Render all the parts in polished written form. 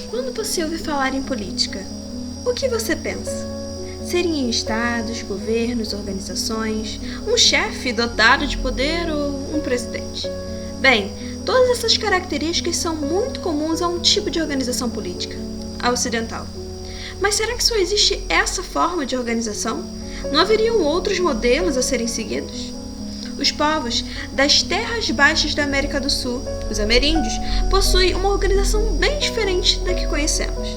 Quando você ouve falar em política, o que você pensa? Seria em estados, governos, organizações, um chefe dotado de poder ou um presidente? Bem, todas essas características são muito comuns a um tipo de organização política, a ocidental. Mas será que só existe essa forma de organização? Não haveriam outros modelos a serem seguidos? Os povos das terras baixas da América do Sul, os ameríndios, possuem uma organização bem diferente da que conhecemos.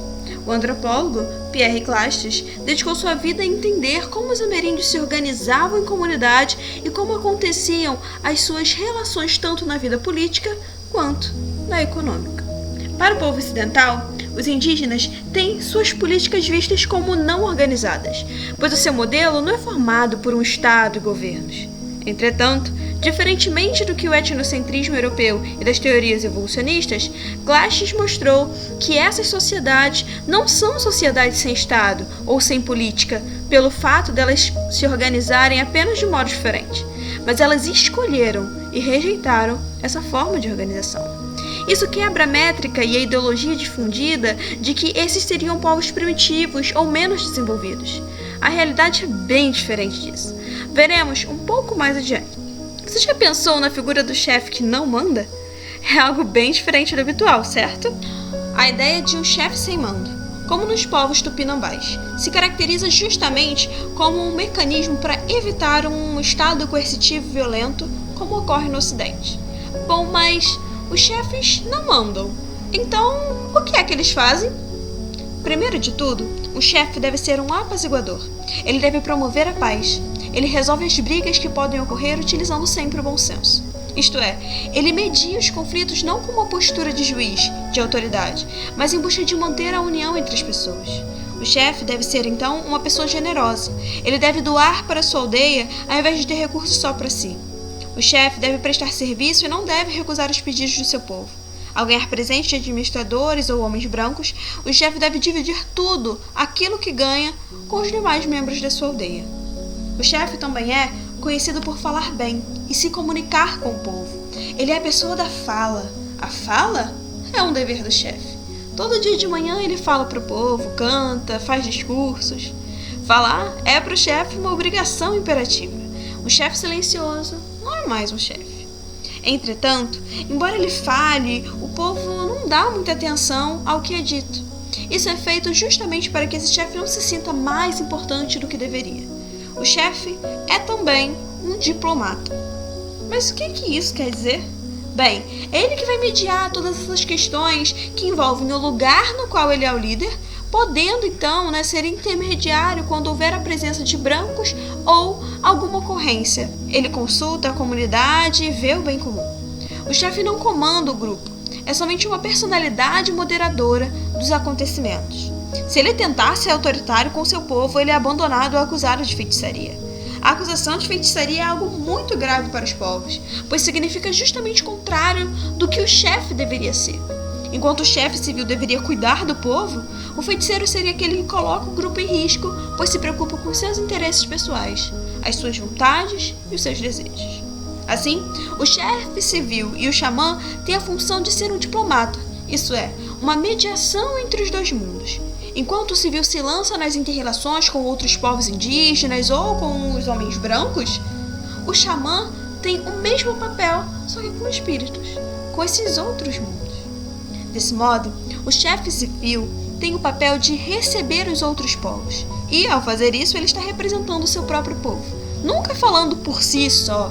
O antropólogo Pierre Clastres dedicou sua vida a entender como os ameríndios se organizavam em comunidade e como aconteciam as suas relações tanto na vida política quanto na econômica. Para o povo ocidental, os indígenas têm suas políticas vistas como não organizadas, pois o seu modelo não é formado por um Estado e governos. Entretanto, diferentemente do que o etnocentrismo europeu e das teorias evolucionistas, Clastres mostrou que essas sociedades não são sociedades sem Estado ou sem política pelo fato delas se organizarem apenas de modo diferente, mas elas escolheram e rejeitaram essa forma de organização. Isso quebra a métrica e a ideologia difundida de que esses seriam povos primitivos ou menos desenvolvidos. A realidade é bem diferente disso. Veremos um pouco mais adiante. Você já pensou na figura do chefe que não manda? É algo bem diferente do habitual, certo? A ideia de um chefe sem mando, como nos povos tupinambás, se caracteriza justamente como um mecanismo para evitar um estado coercitivo violento, como ocorre no Ocidente. Bom, mas os chefes não mandam. Então, o que é que eles fazem? Primeiro de tudo, o chefe deve ser um apaziguador. Ele deve promover a paz. Ele resolve as brigas que podem ocorrer utilizando sempre o bom senso. Isto é, ele media os conflitos não com uma postura de juiz, de autoridade, mas em busca de manter a união entre as pessoas. O chefe deve ser, então, uma pessoa generosa. Ele deve doar para sua aldeia ao invés de ter recursos só para si. O chefe deve prestar serviço e não deve recusar os pedidos do seu povo. Ao ganhar presente de administradores ou homens brancos, o chefe deve dividir tudo aquilo que ganha com os demais membros da sua aldeia. O chefe também é conhecido por falar bem e se comunicar com o povo. Ele é a pessoa da fala. A fala é um dever do chefe. Todo dia de manhã ele fala para o povo, canta, faz discursos. Falar é para o chefe uma obrigação imperativa. Um chefe silencioso não é mais um chefe. Entretanto, embora ele fale, o povo não dá muita atenção ao que é dito. Isso é feito justamente para que esse chefe não se sinta mais importante do que deveria. O chefe é também um diplomata. Mas o que isso quer dizer? Bem, é ele que vai mediar todas essas questões que envolvem o lugar no qual ele é o líder, podendo então ser intermediário quando houver a presença de brancos ou alguma ocorrência. Ele consulta a comunidade e vê o bem comum. O chefe não comanda o grupo, é somente uma personalidade moderadora dos acontecimentos. Se ele tentar ser autoritário com seu povo, ele é abandonado ou acusado de feitiçaria. A acusação de feitiçaria é algo muito grave para os povos, pois significa justamente o contrário do que o chefe deveria ser. Enquanto o chefe civil deveria cuidar do povo, o feiticeiro seria aquele que coloca o grupo em risco, pois se preocupa com seus interesses pessoais, as suas vontades e os seus desejos. Assim, o chefe civil e o xamã têm a função de ser um diplomata, isso é, uma mediação entre os dois mundos. Enquanto o civil se lança nas inter-relações com outros povos indígenas ou com os homens brancos, o xamã tem o mesmo papel, só que com espíritos, com esses outros mundos. Desse modo, o chefe civil tem o papel de receber os outros povos, e ao fazer isso ele está representando o seu próprio povo, nunca falando por si só.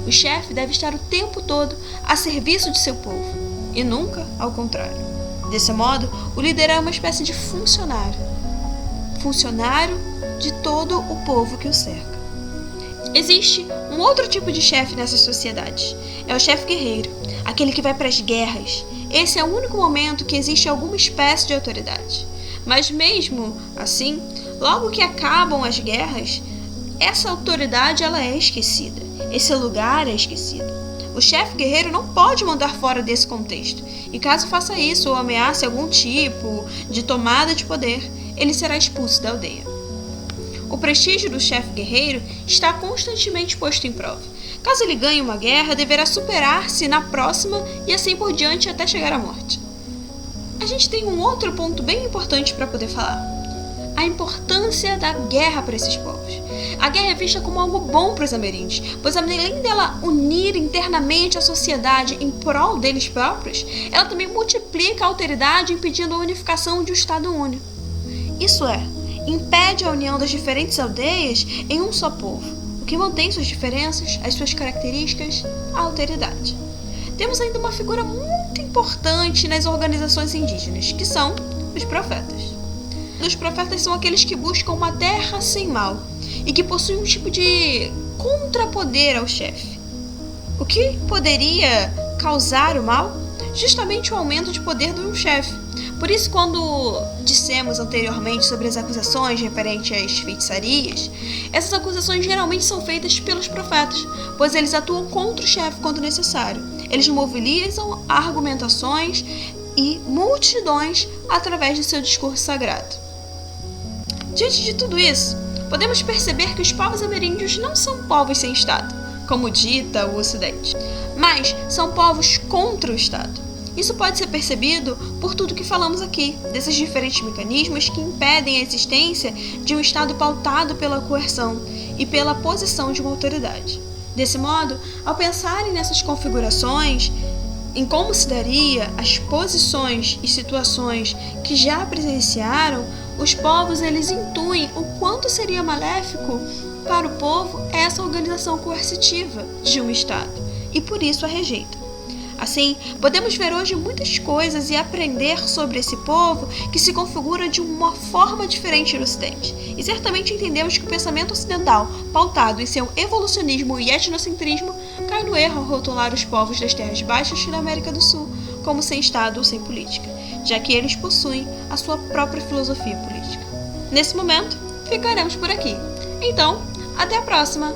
O chefe deve estar o tempo todo a serviço de seu povo, e nunca ao contrário. Desse modo, o líder é uma espécie de funcionário de todo o povo que o cerca. Existe um outro tipo de chefe nessas sociedades. É o chefe guerreiro, aquele que vai para as guerras. Esse é o único momento que existe alguma espécie de autoridade. Mas mesmo assim, logo que acabam as guerras, essa autoridade ela é esquecida. Esse lugar é esquecido. O chefe guerreiro não pode mandar fora desse contexto, e caso faça isso ou ameace algum tipo de tomada de poder, ele será expulso da aldeia. O prestígio do chefe guerreiro está constantemente posto em prova. Caso ele ganhe uma guerra, deverá superar-se na próxima e assim por diante até chegar à morte. A gente tem um outro ponto bem importante para poder falar. A importância da guerra para esses povos. A guerra é vista como algo bom para os ameríndios, pois além dela unir internamente a sociedade em prol deles próprios, ela também multiplica a alteridade, impedindo a unificação de um Estado único. Isso é, impede a união das diferentes aldeias em um só povo, o que mantém suas diferenças, as suas características, a alteridade. Temos ainda uma figura muito importante nas organizações indígenas, que são os profetas. Os profetas são aqueles que buscam uma terra sem mal e que possuem um tipo de contrapoder ao chefe. O que poderia causar o mal? Justamente o aumento de poder do chefe. Por isso, quando dissemos anteriormente sobre as acusações referentes às feitiçarias, essas acusações geralmente são feitas pelos profetas, pois eles atuam contra o chefe quando necessário. Eles mobilizam argumentações e multidões através de seu discurso sagrado. Diante de tudo isso, podemos perceber que os povos ameríndios não são povos sem Estado, como dita o Ocidente, mas são povos contra o Estado. Isso pode ser percebido por tudo que falamos aqui, desses diferentes mecanismos que impedem a existência de um Estado pautado pela coerção e pela posição de uma autoridade. Desse modo, ao pensarem nessas configurações, em como se daria as posições e situações que já presenciaram, os povos eles intuem o quanto seria maléfico para o povo essa organização coercitiva de um Estado, e por isso a rejeitam. Assim, podemos ver hoje muitas coisas e aprender sobre esse povo que se configura de uma forma diferente no Ocidente. E certamente entendemos que o pensamento ocidental, pautado em seu evolucionismo e etnocentrismo, cai no erro ao rotular os povos das terras baixas e da América do Sul como sem Estado ou sem política, já que eles possuem a sua própria filosofia política. Nesse momento, ficaremos por aqui. Então, até a próxima!